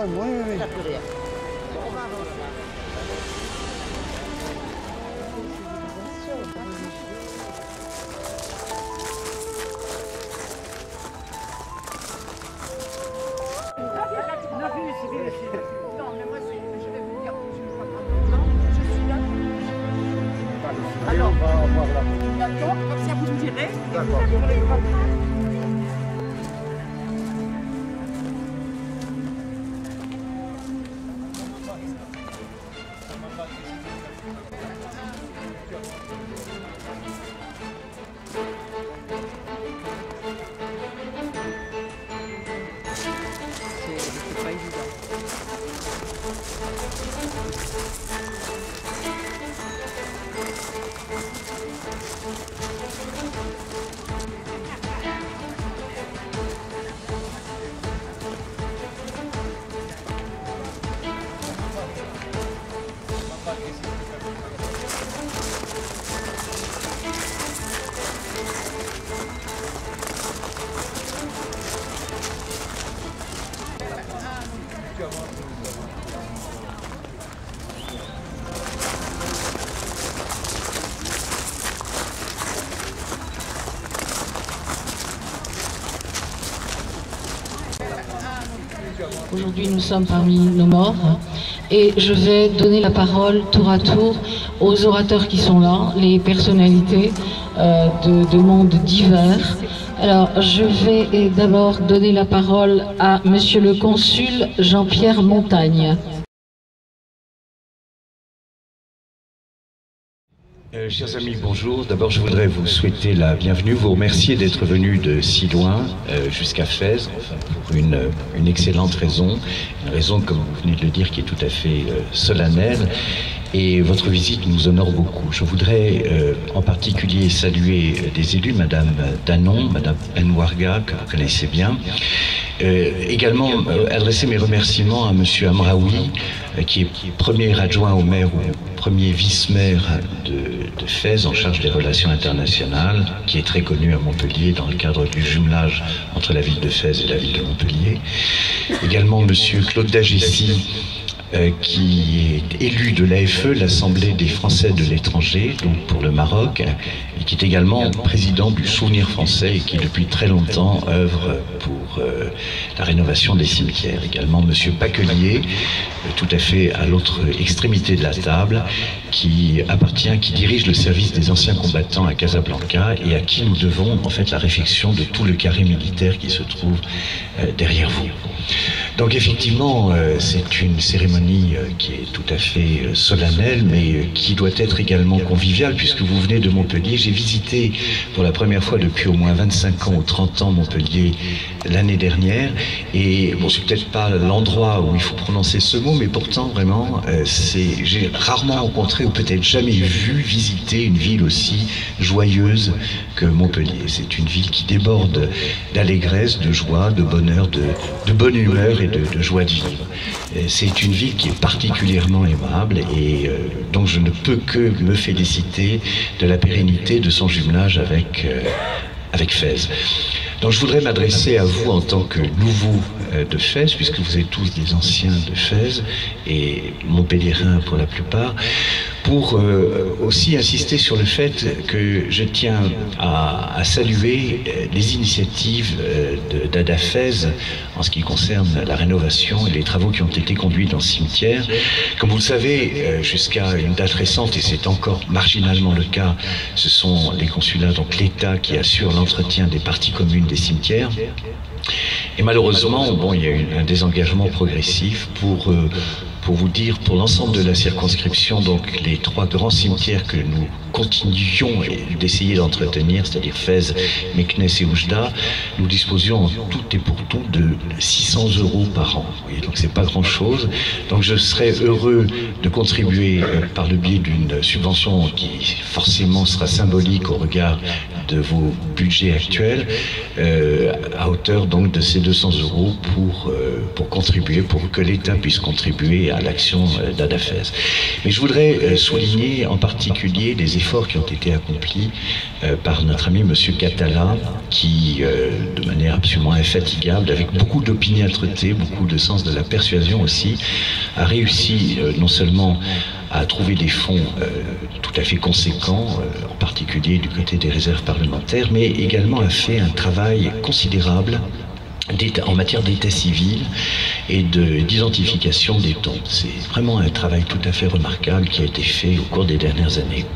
même, oui, oui. Ça peut rien. Alors, on va voir là. D'accord, comme ça vous me direz. D'accord. C'est pas évident. Aujourd'hui, nous sommes parmi nos morts et je vais donner la parole tour à tour aux orateurs qui sont là, les personnalités de mondes divers. Alors, je vais d'abord donner la parole à Monsieur le Consul Jean-Pierre Montagne. Chers amis, bonjour. D'abord, je voudrais vous souhaiter la bienvenue, vous remercier d'être venus de si loin jusqu'à Fès, enfin, pour une excellente raison, une raison, comme vous venez de le dire, qui est tout à fait solennelle. Et votre visite nous honore beaucoup. Je voudrais en particulier saluer des élus, Madame Danon, Madame Enwarga, que vous connaissez bien. Également adresser mes remerciements à Monsieur Amraoui, qui est premier adjoint au maire ou premier vice-maire de Fès en charge des relations internationales, qui est très connu à Montpellier dans le cadre du jumelage entre la ville de Fès et la ville de Montpellier. Également Monsieur Claude Dagessi, qui est élu de l'AFE, l'Assemblée des Français de l'étranger, donc pour le Maroc, et qui est également président du Souvenir français et qui depuis très longtemps œuvre pour la rénovation des cimetières. Également Monsieur Paquelier, tout à fait à l'autre extrémité de la table, qui dirige le service des anciens combattants à Casablanca et à qui nous devons en fait la réfection de tout le carré militaire qui se trouve derrière vous. Donc effectivement, c'est une cérémonie qui est tout à fait solennelle, mais qui doit être également conviviale, puisque vous venez de Montpellier. J'ai visité pour la première fois depuis au moins 25 ans ou 30 ans Montpellier l'année dernière, et bon, c'est peut-être pas l'endroit où il faut prononcer ce mot, mais pourtant vraiment, j'ai rarement rencontré ou peut-être jamais visiter une ville aussi joyeuse que Montpellier. C'est une ville qui déborde d'allégresse, de joie, de bonheur, de bonne humeur et de joie de vivre. C'est une ville qui est particulièrement aimable et donc je ne peux que me féliciter de la pérennité de son jumelage avec Fès. Donc je voudrais m'adresser à vous en tant que nouveau de Fès, puisque vous êtes tous des anciens de Fès et montpelliérains pour la plupart, pour aussi insister sur le fait que je tiens à saluer les initiatives d'Ada Fès en ce qui concerne la rénovation et les travaux qui ont été conduits dans ce cimetière. Comme vous le savez, jusqu'à une date récente, et c'est encore marginalement le cas, ce sont les consulats, donc l'État, qui assure l'entretien des parties communes des cimetières. Et malheureusement, bon, il y a eu un désengagement progressif pour vous dire, pour l'ensemble de la circonscription, donc les trois grands cimetières que nous continuions d'essayer d'entretenir, c'est-à-dire Fès, Meknès et Oujda, nous disposions en tout et pour tout de 600 € par an. Et donc c'est pas grand-chose. Donc je serais heureux de contribuer par le biais d'une subvention qui forcément sera symbolique au regard de vos budgets actuels, à hauteur donc de ces 200 € pour contribuer, pour que l'État puisse contribuer à l'action d'Ada Fès. Mais je voudrais souligner en particulier les efforts qui ont été accomplis par notre ami Monsieur Catala, qui, de manière manière absolument infatigable, avec beaucoup d'opiniâtreté, beaucoup de sens de la persuasion aussi, a réussi non seulement à trouver des fonds tout à fait conséquents, en particulier du côté des réserves parlementaires, mais également a fait un travail considérable en matière d'état civil et d'identification des tombes. C'est vraiment un travail tout à fait remarquable qui a été fait au cours des dernières années.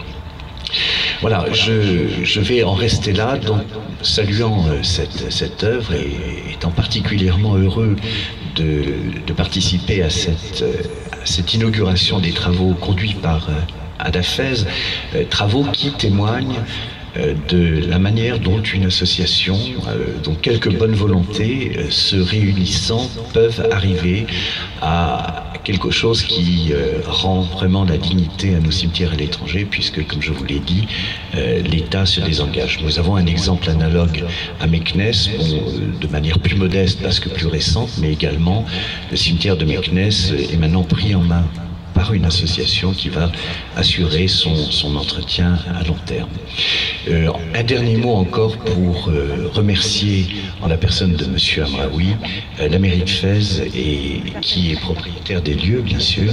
Voilà, je vais en rester là, donc saluant cette œuvre et étant particulièrement heureux de participer à cette inauguration des travaux conduits par Ada Fez, travaux qui témoignent de la manière dont une association, dont quelques bonnes volontés se réunissant peuvent arriver à quelque chose qui rend vraiment la dignité à nos cimetières à l'étranger, puisque, comme je vous l'ai dit, l'État se désengage. Nous avons un exemple analogue à Meknès, bon, de manière plus modeste parce que plus récente, mais également le cimetière de Meknès est maintenant pris en main par une association qui va assurer son entretien à long terme. Un dernier mot encore pour remercier, en la personne de M. Amraoui, la mairie de Fès, qui est propriétaire des lieux, bien sûr,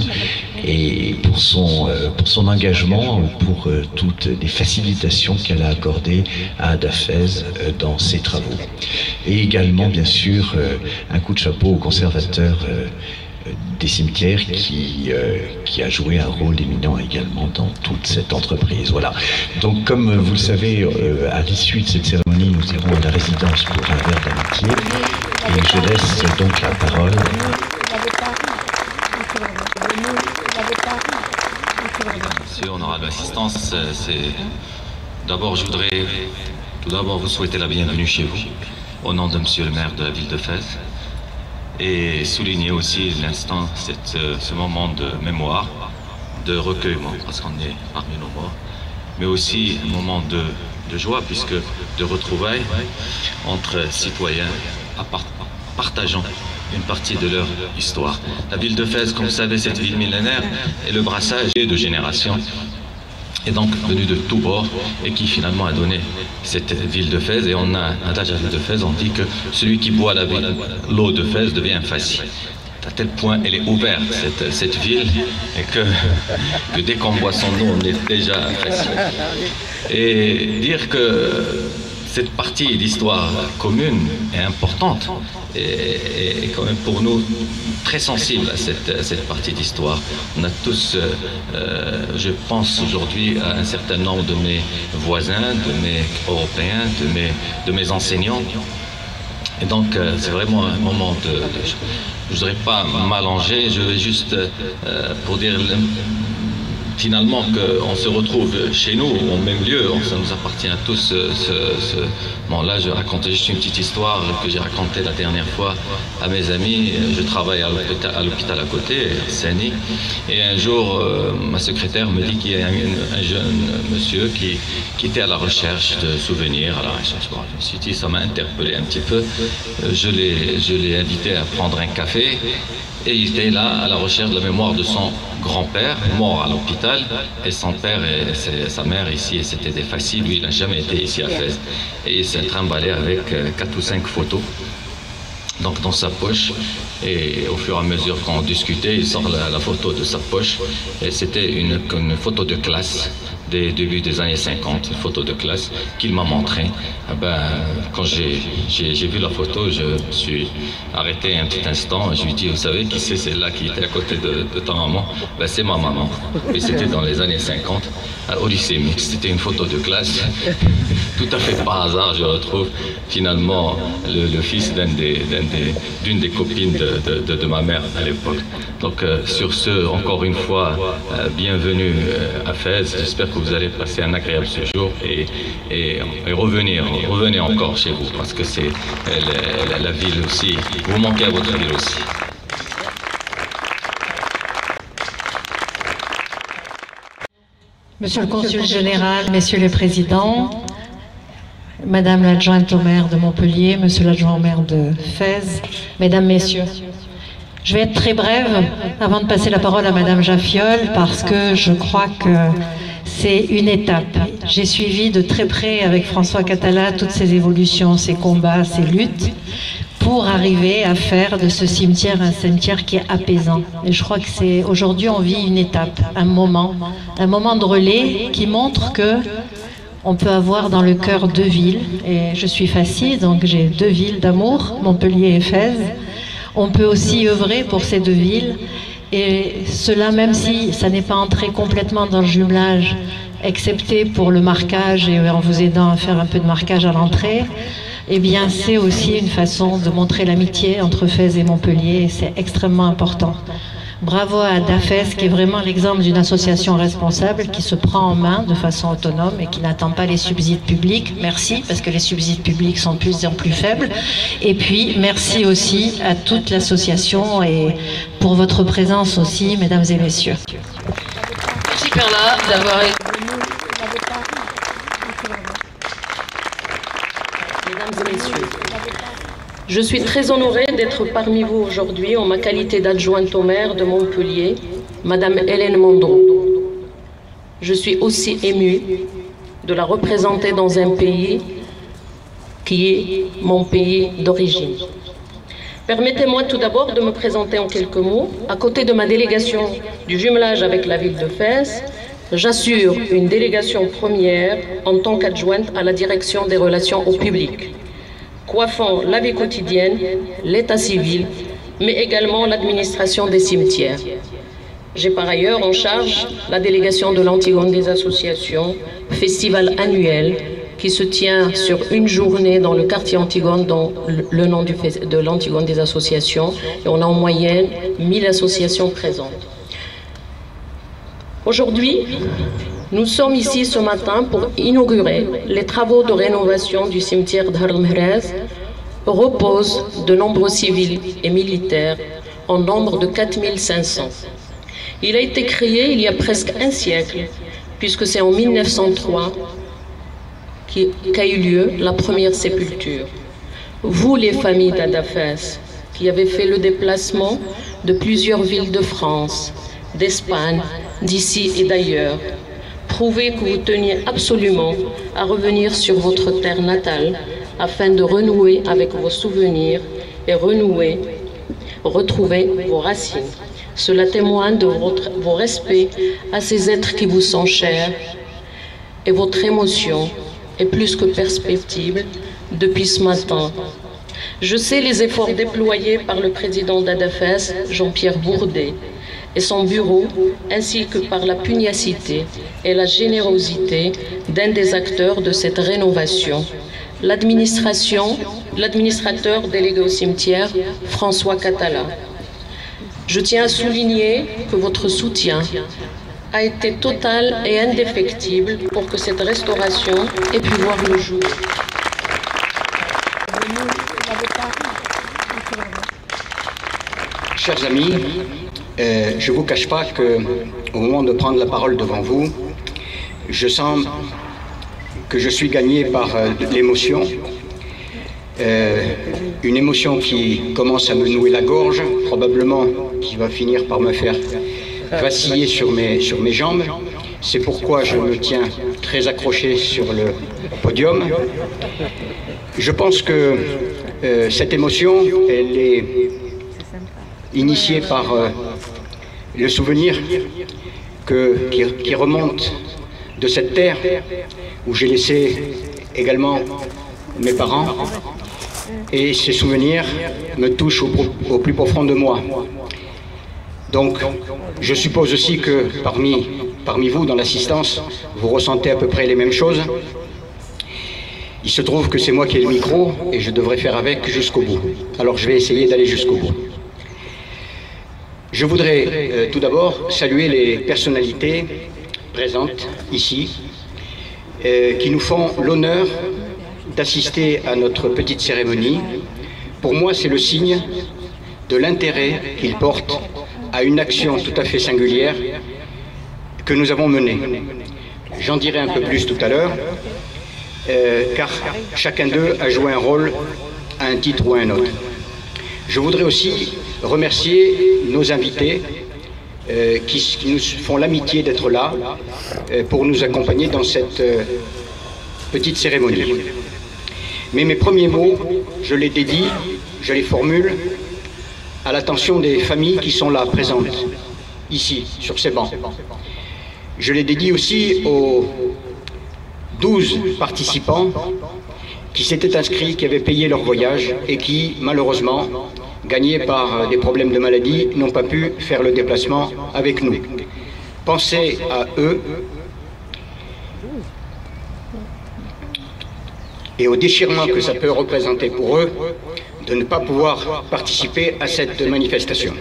et pour son engagement, pour toutes les facilitations qu'elle a accordées à Ada Fès dans ses travaux. Et également, bien sûr, un coup de chapeau au conservateur des cimetières qui a joué un rôle éminent également dans toute cette entreprise. Voilà. Donc, comme vous le savez, à l'issue de cette cérémonie, nous irons à la résidence pour un verre d'amitié. Et je laisse donc la parole. Monsieur honorable assistance, d'abord, je voudrais tout d'abord vous souhaiter la bienvenue chez vous, au nom de monsieur le maire de la ville de Fès, et souligner aussi l'instant, ce moment de mémoire, de recueillement, parce qu'on est parmi nos morts, mais aussi un moment de joie, puisque de retrouvailles entre citoyens partageant une partie de leur histoire. La ville de Fès, comme vous savez, cette ville millénaire, est le brassage de générations, est donc venu de tous bords et qui finalement a donné cette ville de Fès. Et on a un adage à la ville de Fès, on dit que celui qui boit l'eau de Fès devient un fasci. À tel point elle est ouverte, cette ville, et que dès qu'on boit son eau, on est déjà un fasci. Et dire que cette partie d'histoire commune est importante et quand même pour nous très sensible à cette partie d'histoire. On a tous, je pense aujourd'hui à un certain nombre de mes voisins, de mes Européens, de mes enseignants. Et donc c'est vraiment un moment je ne voudrais pas m'allonger, je vais juste pour dire finalement qu'on se retrouve chez nous, au même lieu, ça nous appartient à tous. Bon, là, je racontais juste une petite histoire que j'ai racontée la dernière fois à mes amis. Je travaille à l'hôpital à côté, à Saint-Denis, et un jour, ma secrétaire me dit qu'il y a un jeune monsieur qui était à la recherche de souvenirs, à la recherche. Bon, je me suis dit, ça m'a interpellé un petit peu. Je l'ai invité à prendre un café. Et il était là à la recherche de la mémoire de son grand-père, mort à l'hôpital, et son père et sa mère ici, et c'était des fascis. Lui, il n'a jamais été ici à Fès. Et il s'est trimballé avec 4 ou 5 photos donc dans sa poche. Et au fur et à mesure qu'on discutait, il sort la photo de sa poche. Et c'était une photo de classe des débuts des années 50, une photo de classe qu'il m'a montrée. Quand j'ai vu la photo, je me suis arrêté un petit instant. Je lui ai dit, vous savez qui c'est celle-là qui était à côté de ta maman? C'est ma maman. Et c'était dans les années 50, au lycée mixte. C'était une photo de classe. Tout à fait par hasard, je retrouve finalement le fils d'une des copines de ma mère à l'époque. Donc sur ce, encore une fois, bienvenue à Fès. J'espère que vous allez passer un agréable séjour et revenez encore chez vous, parce que c'est la ville aussi. Vous manquez à votre ville aussi. Monsieur le consul général, messieurs les présidents, madame l'adjointe au maire de Montpellier, monsieur l'adjoint au maire de Fès, mesdames, messieurs. Je vais être très brève avant de passer la parole à madame Jaffiol, parce que je crois que c'est une étape. J'ai suivi de très près avec François Catala toutes ces évolutions, ces combats, ces luttes, pour arriver à faire de ce cimetière un cimetière qui est apaisant. Et je crois que c'est aujourd'hui on vit une étape, un moment de relais qui montre que on peut avoir dans le cœur deux villes. Et je suis Fassi, donc j'ai deux villes d'amour, Montpellier et Fès. On peut aussi œuvrer pour ces deux villes. Et cela, même si ça n'est pas entré complètement dans le jumelage, excepté pour le marquage et en vous aidant à faire un peu de marquage à l'entrée, eh bien c'est aussi une façon de montrer l'amitié entre Fès et Montpellier et c'est extrêmement important. Bravo à DAFES qui est vraiment l'exemple d'une association responsable qui se prend en main de façon autonome et qui n'attend pas les subsides publics. Merci, parce que les subsides publics sont de plus en plus faibles. Et puis, merci aussi à toute l'association et pour votre présence aussi, mesdames et messieurs. Merci Perla d'avoir été... Mesdames et messieurs, je suis très honorée d'être parmi vous aujourd'hui en ma qualité d'adjointe au maire de Montpellier, Madame Hélène Mondreau. Je suis aussi émue de la représenter dans un pays qui est mon pays d'origine. Permettez-moi tout d'abord de me présenter en quelques mots. À côté de ma délégation du jumelage avec la ville de Fès, j'assure une délégation première en tant qu'adjointe à la direction des relations au public, coiffant la vie quotidienne, l'état civil, mais également l'administration des cimetières. J'ai par ailleurs en charge la délégation de l'Antigone des associations, festival annuel qui se tient sur une journée dans le quartier Antigone, dont le nom de l'Antigone des associations, et on a en moyenne 1000 associations présentes. Aujourd'hui, nous sommes ici ce matin pour inaugurer les travaux de rénovation du cimetière d'Har el-Mehrez. Reposent de nombreux civils et militaires en nombre de 4500. Il a été créé il y a presque un siècle, puisque c'est en 1903 qu'a eu lieu la première sépulture. Vous, les familles d'Adafès, qui avez fait le déplacement de plusieurs villes de France, d'Espagne, d'ici et d'ailleurs, prouvez que vous teniez absolument à revenir sur votre terre natale afin de renouer avec vos souvenirs et retrouver vos racines. Cela témoigne de vos respects à ces êtres qui vous sont chers et votre émotion est plus que perceptible depuis ce matin. Je sais les efforts déployés par le président d'Adafès, Jean-Pierre Bourdet, et son bureau, ainsi que par la pugnacité et la générosité d'un des acteurs de cette rénovation, l'administrateur délégué au cimetière, François Catala. Je tiens à souligner que votre soutien a été total et indéfectible pour que cette restauration ait pu voir le jour. Chers amis, je ne vous cache pas qu'au moment de prendre la parole devant vous, je sens que je suis gagné par l'émotion, une émotion qui commence à me nouer la gorge, probablement qui va finir par me faire vaciller sur mes jambes. C'est pourquoi je me tiens très accroché sur le podium. Je pense que cette émotion, elle est initiée par le souvenir qui remonte de cette terre où j'ai laissé également mes parents, et ces souvenirs me touchent au plus profond de moi. Donc je suppose aussi que parmi vous dans l'assistance, vous ressentez à peu près les mêmes choses. Il se trouve que c'est moi qui ai le micro et je devrais faire avec jusqu'au bout. Alors je vais essayer d'aller jusqu'au bout. Je voudrais tout d'abord saluer les personnalités présentes ici qui nous font l'honneur d'assister à notre petite cérémonie. Pour moi, c'est le signe de l'intérêt qu'ils portent à une action tout à fait singulière que nous avons menée. J'en dirai un peu plus tout à l'heure, car chacun d'eux a joué un rôle à un titre ou à un autre. Je voudrais aussi remercier nos invités qui nous font l'amitié d'être là pour nous accompagner dans cette petite cérémonie. Mais mes premiers mots, je les dédie, je les formule à l'attention des familles qui sont là, présentes, ici, sur ces bancs. Je les dédie aussi aux 12 participants qui s'étaient inscrits, qui avaient payé leur voyage et qui, malheureusement, gagnés par des problèmes de maladie, n'ont pas pu faire le déplacement avec nous. Pensez à eux et au déchirement que ça peut représenter pour eux de ne pas pouvoir participer à cette manifestation.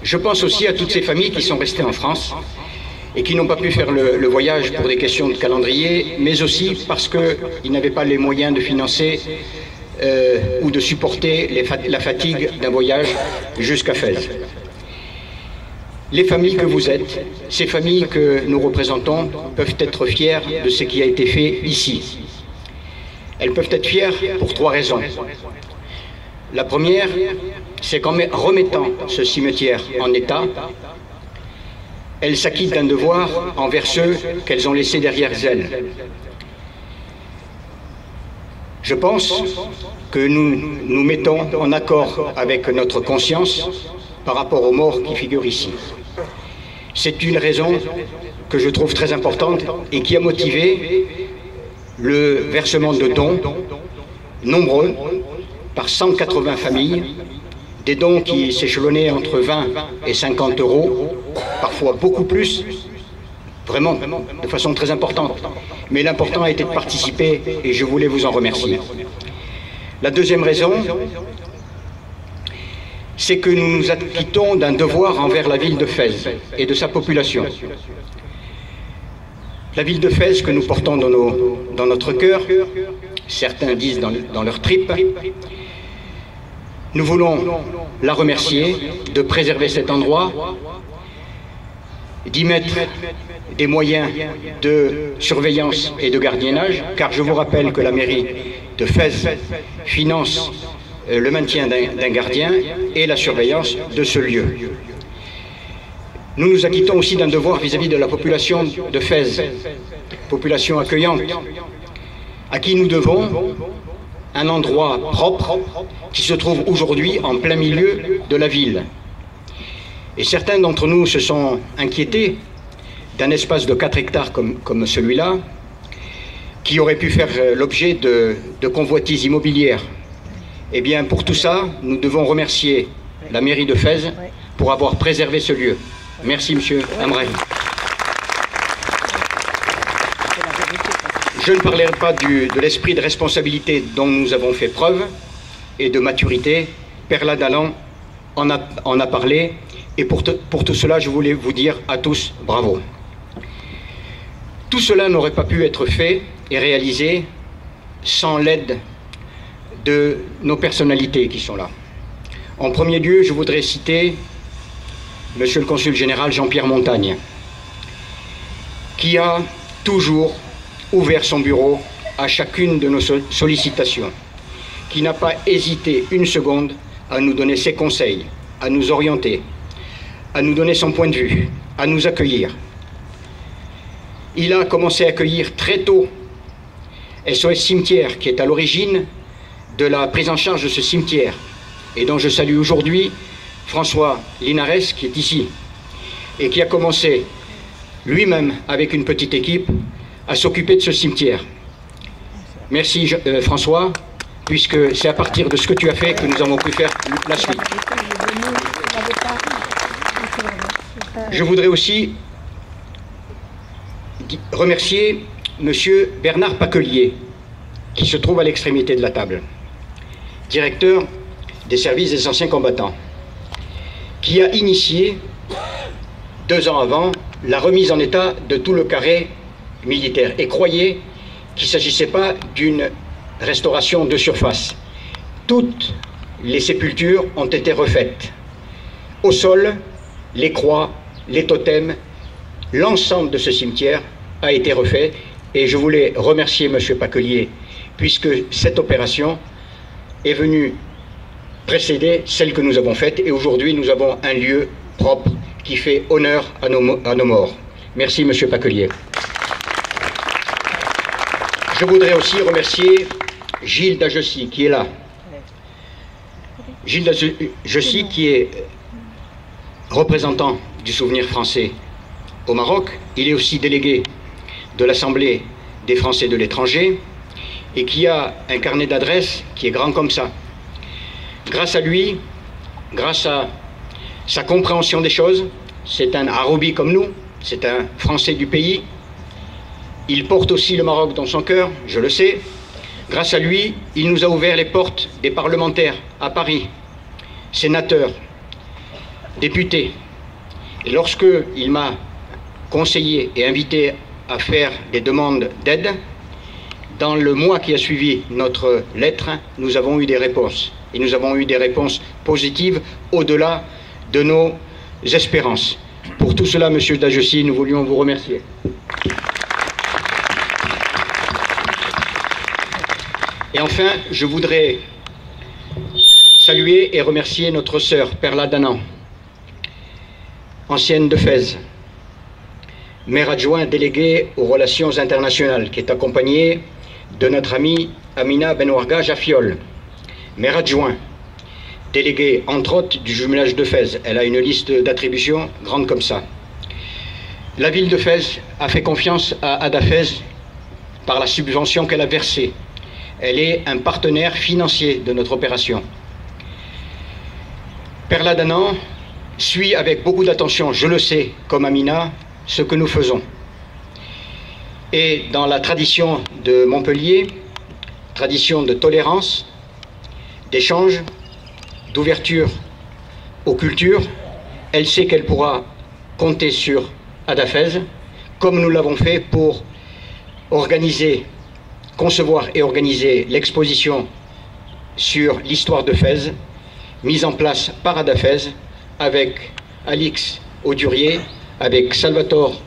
Je pense aussi à toutes ces familles qui sont restées en France et qui n'ont pas pu faire le voyage pour des questions de calendrier, mais aussi parce qu'ils n'avaient pas les moyens de financer ou de supporter la fatigue d'un voyage jusqu'à Fès. Les familles que vous êtes, ces familles que nous représentons, peuvent être fières de ce qui a été fait ici. Elles peuvent être fières pour 3 raisons. La première, c'est qu'en remettant ce cimetière en état, elles s'acquittent d'un devoir envers ceux qu'elles ont laissés derrière elles. Je pense que nous nous mettons en accord avec notre conscience par rapport aux morts qui figurent ici. C'est une raison que je trouve très importante et qui a motivé le versement de dons nombreux par 180 familles, des dons qui s'échelonnaient entre 20 et 50 euros, parfois beaucoup plus, vraiment de façon très importante. Mais l'important a été de participer et je voulais vous en remercier. La deuxième raison, c'est que nous nous acquittons d'un devoir envers la ville de Fès et de sa population. La ville de Fès que nous portons dans notre cœur, certains disent dans leur tripes, nous voulons la remercier de préserver cet endroit, d'y mettre des moyens de surveillance et de gardiennage, car je vous rappelle que la mairie de Fès finance le maintien d'un gardien et la surveillance de ce lieu. Nous nous acquittons aussi d'un devoir vis-à-vis de la population de Fès, population accueillante, à qui nous devons un endroit propre qui se trouve aujourd'hui en plein milieu de la ville. Et certains d'entre nous se sont inquiétés d'un espace de 4 hectares comme celui-là, qui aurait pu faire l'objet de convoitises immobilières. Eh bien, pour tout ça, nous devons remercier la mairie de Fès pour avoir préservé ce lieu. Merci, Monsieur Amraï. Je ne parlerai pas de l'esprit de responsabilité dont nous avons fait preuve et de maturité. Perla Dallan en a parlé. Et pour tout cela, je voulais vous dire à tous bravo. Tout cela n'aurait pas pu être fait et réalisé sans l'aide de nos personnalités qui sont là. En premier lieu, je voudrais citer Monsieur le Consul Général Jean-Pierre Montagne, qui a toujours ouvert son bureau à chacune de nos sollicitations, qui n'a pas hésité une seconde à nous donner ses conseils, à nous orienter, à nous donner son point de vue, à nous accueillir. Il a commencé à accueillir très tôt SOS Cimetière, qui est à l'origine de la prise en charge de ce cimetière, et dont je salue aujourd'hui François Linares, qui est ici, et qui a commencé lui-même, avec une petite équipe, à s'occuper de ce cimetière. Merci François, puisque c'est à partir de ce que tu as fait que nous avons pu faire la suite. Je voudrais aussi remercier Monsieur Bernard Paquelier, qui se trouve à l'extrémité de la table, directeur des services des anciens combattants, qui a initié 2 ans avant la remise en état de tout le carré militaire. Et croyez qu'il ne s'agissait pas d'une restauration de surface. Toutes les sépultures ont été refaites. Au sol, les croix, les totems, l'ensemble de ce cimetière a été refait. Et je voulais remercier M. Paquelier, puisque cette opération est venue précéder celle que nous avons faite. Et aujourd'hui, nous avons un lieu propre qui fait honneur à nos morts. Merci, Monsieur Pacquelier. Je voudrais aussi remercier Gilles Dagessy, qui est là. Gilles Dagessy, qui est représentant du Souvenir français au Maroc. Il est aussi délégué de l'Assemblée des Français de l'étranger et qui a un carnet d'adresses qui est grand comme ça. Grâce à lui, grâce à sa compréhension des choses, c'est un Haroubi comme nous, c'est un Français du pays. Il porte aussi le Maroc dans son cœur, je le sais. Grâce à lui, il nous a ouvert les portes des parlementaires à Paris, sénateurs, députés. Et lorsque il m'a conseillé et invité à faire des demandes d'aide, dans le mois qui a suivi notre lettre, nous avons eu des réponses. Et nous avons eu des réponses positives au-delà de nos espérances. Pour tout cela, Monsieur Dagessy, nous voulions vous remercier. Et enfin, je voudrais saluer et remercier notre sœur Perla Danan, ancienne de Fès, maire adjoint délégué aux relations internationales, qui est accompagnée de notre amie Amina Benouarga Jafiol, maire adjoint, délégué entre autres du jumelage de Fès. Elle a une liste d'attributions grande comme ça. La ville de Fès a fait confiance à Adafès par la subvention qu'elle a versée. Elle est un partenaire financier de notre opération. Perla Danan suit avec beaucoup d'attention, je le sais, comme Amina, ce que nous faisons. Et dans la tradition de Montpellier, tradition de tolérance, d'échange, d'ouverture aux cultures, elle sait qu'elle pourra compter sur Adafès, comme nous l'avons fait pour concevoir et organiser l'exposition sur l'histoire de Fès, mise en place par Adafès, avec Alix Audurier, avec Salvatore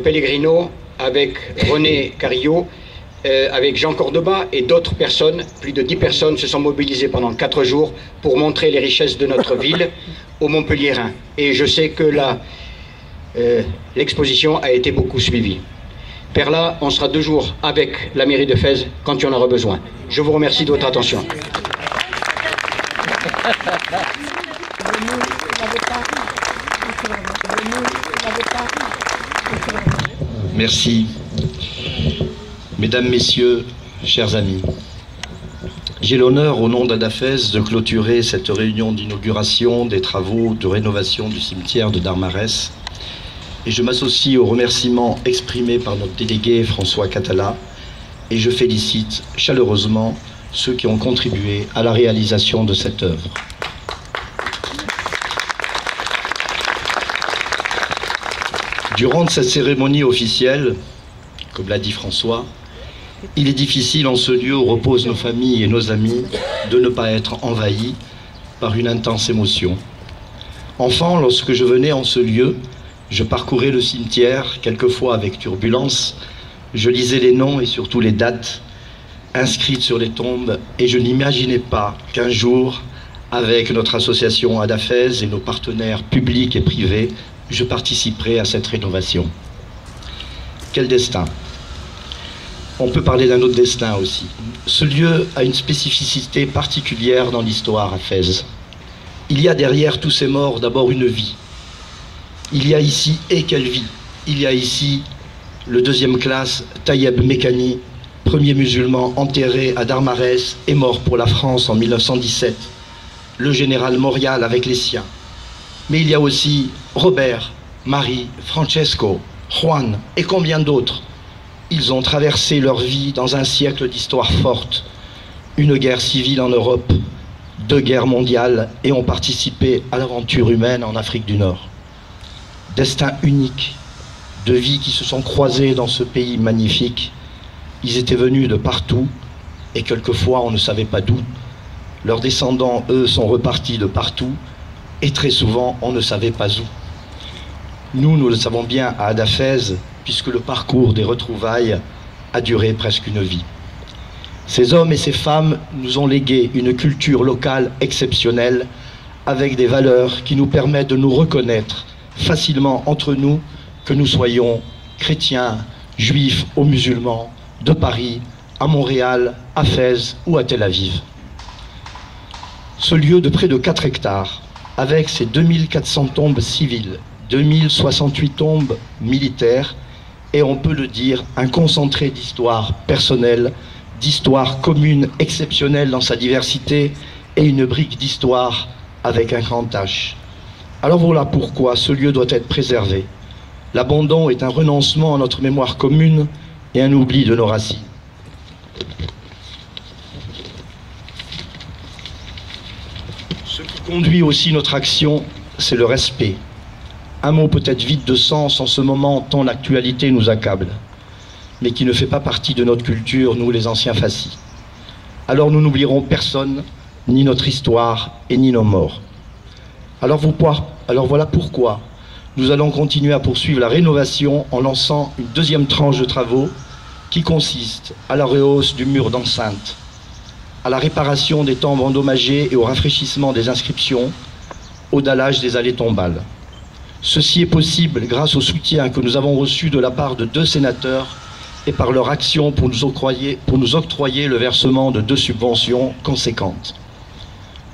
Pellegrino, avec René Carillo, avec Jean Cordoba et d'autres personnes. Plus de 10 personnes se sont mobilisées pendant 4 jours pour montrer les richesses de notre ville aux Montpelliérains. Et je sais que l'exposition a été beaucoup suivie. Perla, on sera 2 jours avec la mairie de Fès quand il y en aura besoin. Je vous remercie de votre attention. Merci. Mesdames, Messieurs, chers amis, j'ai l'honneur, au nom d'Adafès, de clôturer cette réunion d'inauguration des travaux de rénovation du cimetière de Darmarès. Et je m'associe aux remerciements exprimés par notre délégué François Catala et je félicite chaleureusement ceux qui ont contribué à la réalisation de cette œuvre. Durant cette cérémonie officielle, comme l'a dit François, il est difficile en ce lieu où reposent nos familles et nos amis de ne pas être envahis par une intense émotion. Enfant, lorsque je venais en ce lieu, je parcourais le cimetière, quelquefois avec turbulence, je lisais les noms et surtout les dates inscrites sur les tombes et je n'imaginais pas qu'un jour, avec notre association Adafès et nos partenaires publics et privés, je participerai à cette rénovation. Quel destin! On peut parler d'un autre destin aussi. Ce lieu a une spécificité particulière dans l'histoire à Fès. Il y a derrière tous ces morts d'abord une vie. Il y a ici, et quelle vie! Il y a ici le 2e classe Tayeb Mekani, premier musulman enterré à Darmarès et mort pour la France en 1917. Le général Morial avec les siens. Mais il y a aussi Robert, Marie, Francesco, Juan et combien d'autres. Ils ont traversé leur vie dans un siècle d'histoire forte, une guerre civile en Europe, 2 guerres mondiales et ont participé à l'aventure humaine en Afrique du Nord. Destin unique, de vies qui se sont croisées dans ce pays magnifique. Ils étaient venus de partout et quelquefois on ne savait pas d'où. Leurs descendants, eux, sont repartis de partout et très souvent on ne savait pas où. Nous le savons bien à Adafès, puisque le parcours des retrouvailles a duré presque une vie. Ces hommes et ces femmes nous ont légué une culture locale exceptionnelle avec des valeurs qui nous permettent de nous reconnaître facilement entre nous, que nous soyons chrétiens, juifs ou musulmans, de Paris, à Montréal, à Fès ou à Tel Aviv. Ce lieu de près de 4 hectares, avec ses 2400 tombes civiles, 2068 tombes militaires, et on peut le dire, un concentré d'histoire personnelle, d'histoire commune exceptionnelle dans sa diversité, et une brique d'histoire avec un grand H. Alors voilà pourquoi ce lieu doit être préservé. L'abandon est un renoncement à notre mémoire commune et un oubli de nos racines. Ce qui conduit aussi notre action, c'est le respect. Un mot peut-être vide de sens en ce moment tant l'actualité nous accable, mais qui ne fait pas partie de notre culture, nous les anciens fascis. Alors nous n'oublierons personne, ni notre histoire et ni nos morts. Alors voilà pourquoi nous allons continuer à poursuivre la rénovation en lançant une deuxième tranche de travaux qui consiste à la rehausse du mur d'enceinte, à la réparation des tombes endommagées et au rafraîchissement des inscriptions, au dallage des allées tombales. Ceci est possible grâce au soutien que nous avons reçu de la part de 2 sénateurs et par leur action pour nous octroyer le versement de 2 subventions conséquentes.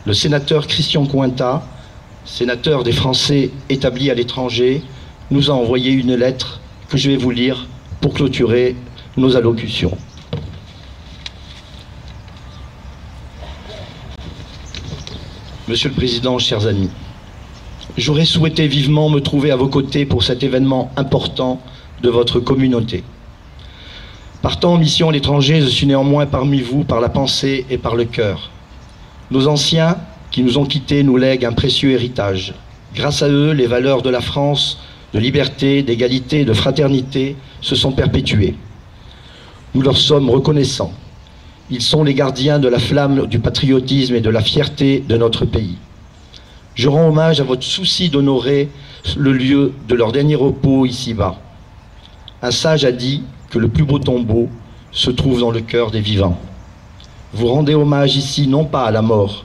Le sénateur Christian Cointa, sénateur des Français établis à l'étranger, nous a envoyé une lettre que je vais vous lire pour clôturer nos allocutions. Monsieur le Président, chers amis, j'aurais souhaité vivement me trouver à vos côtés pour cet événement important de votre communauté. Partant en mission à l'étranger, je suis néanmoins parmi vous par la pensée et par le cœur. Nos anciens qui nous ont quittés nous lèguent un précieux héritage. Grâce à eux, les valeurs de la France, de liberté, d'égalité, de fraternité, se sont perpétuées. Nous leur sommes reconnaissants. Ils sont les gardiens de la flamme du patriotisme et de la fierté de notre pays. Je rends hommage à votre souci d'honorer le lieu de leur dernier repos ici-bas. Un sage a dit que le plus beau tombeau se trouve dans le cœur des vivants. Vous rendez hommage ici non pas à la mort,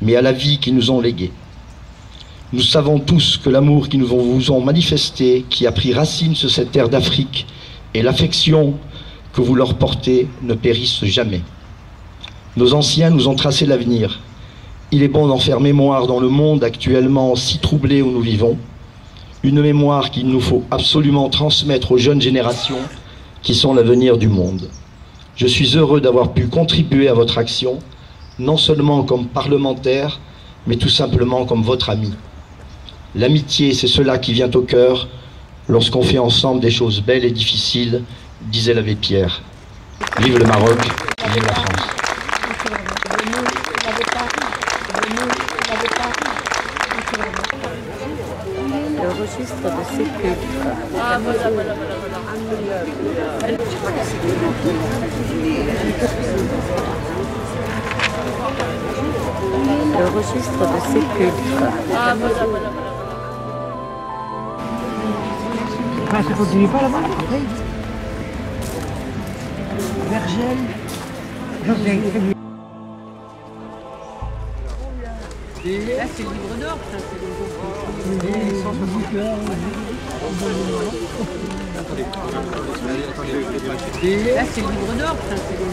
mais à la vie qu'ils nous ont léguée. Nous savons tous que l'amour qu'ils vous ont manifesté, qui a pris racine sur cette terre d'Afrique, et l'affection que vous leur portez ne périssent jamais. Nos anciens nous ont tracé l'avenir. Il est bon d'en faire mémoire dans le monde actuellement si troublé où nous vivons, une mémoire qu'il nous faut absolument transmettre aux jeunes générations qui sont l'avenir du monde. Je suis heureux d'avoir pu contribuer à votre action, non seulement comme parlementaire, mais tout simplement comme votre ami. L'amitié, c'est cela qui vient au cœur lorsqu'on fait ensemble des choses belles et difficiles, disait l'abbé Pierre. Vive le Maroc, vive la France. Le registre de sépulcre. Le registre de sépulcre. Ça continue pas là-bas après Vergel. Là, c'est le livre d'or, ça, c'est le Là, c'est le livre d'or, ça, c'est le